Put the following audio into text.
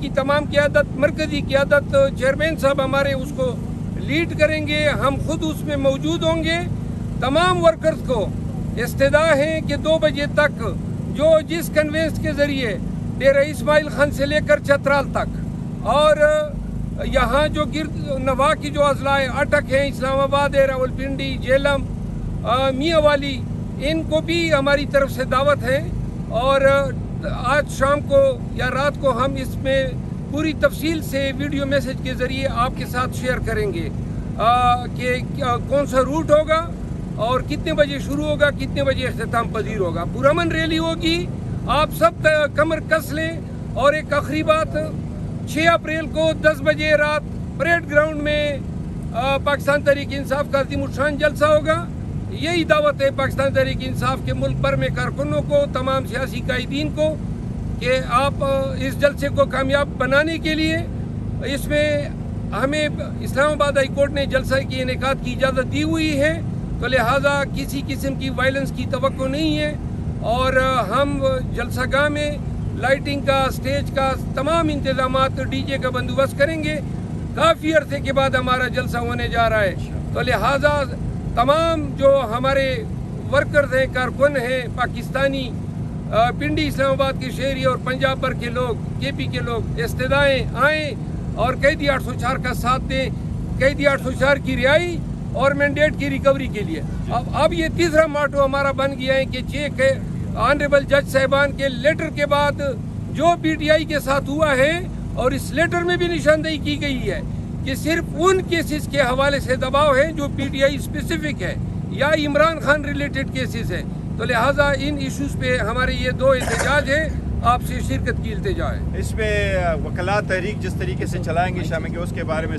کی تمام قیادت، مرکزی قیادت، چیئرمین صاحب ہمارے اس کو لیڈ کریں گے، ہم خود اس میں موجود ہوں گے۔ تمام ورکرز کو استدعا ہے کہ 2 بجے تک جو جس کنوینس کے ذریعے ڈیرہ اسماعیل خان سے لے کر چترال تک اور یہاں جو گرد نواح کی جو اضلاع اٹک ہیں، اسلام آباد ہے، راولپنڈی، جیلم، میاں والی، ان کو بھی ہماری طرف سے دعوت ہے، اور آج شام کو یا رات کو ہم اس میں پوری تفصیل سے ویڈیو میسج کے ذریعے آپ کے ساتھ شیئر کریں گے کہ کون سا روٹ ہوگا اور کتنے بجے شروع ہوگا، کتنے بجے اختتام پذیر ہوگا۔ پرامن ریلی ہوگی، آپ سب کمر کس لیں۔ اور ایک آخری بات، 6 اپریل کو 10 بجے رات پریڈ گراؤنڈ میں پاکستان تحریک انصاف کا عظیم الشان جلسہ ہوگا۔ یہی دعوت ہے پاکستان تحریک انصاف کے ملک بھر میں کارکنوں کو، تمام سیاسی قائدین کو، کہ آپ اس جلسے کو کامیاب بنانے کے لیے، اس میں ہمیں اسلام آباد ہائی کورٹ نے جلسہ کے انعقاد کی اجازت دی ہوئی ہے، تو لہٰذا کسی قسم کی وائلنس کی توقع نہیں ہے، اور ہم جلسہ گاہ میں لائٹنگ کا، اسٹیج کا تمام انتظامات، ڈی جے کا بندوبست کریں گے۔ کافی عرصے کے بعد ہمارا جلسہ ہونے جا رہا ہے، تو لہٰذا تمام جو ہمارے ورکرز ہیں، کارکن ہیں، پاکستانی، پنڈی اسلام آباد کے شہری اور پنجاب بھر کے لوگ، کے پی کے لوگ استدعائیں آئیں اور قیدی 804 کا ساتھ دیں، قیدی 804 کی رہائی اور مینڈیٹ کی ریکوری کے لیے۔ اب یہ تیسرا ماٹو ہمارا بن گیا ہے کہ چیک آنریبل جج صاحبان کے لیٹر کے بعد جو پی ٹی آئی کے ساتھ ہوا ہے، اور اس لیٹر میں بھی نشاندہی کی گئی ہے کہ صرف ان کیسز کے حوالے سے دباؤ ہے جو پی ٹی آئی اسپیسیفک ہے یا عمران خان ریلیٹڈ کیسز ہے، تو لہٰذا ان ایشوز پہ ہمارے یہ 2 احتجاج ہیں، آپ سے شرکت کی التجا ہے۔ اس میں وکلاء تحریک جس طریقے سے چلائیں گے شام کے، اس کے بارے میں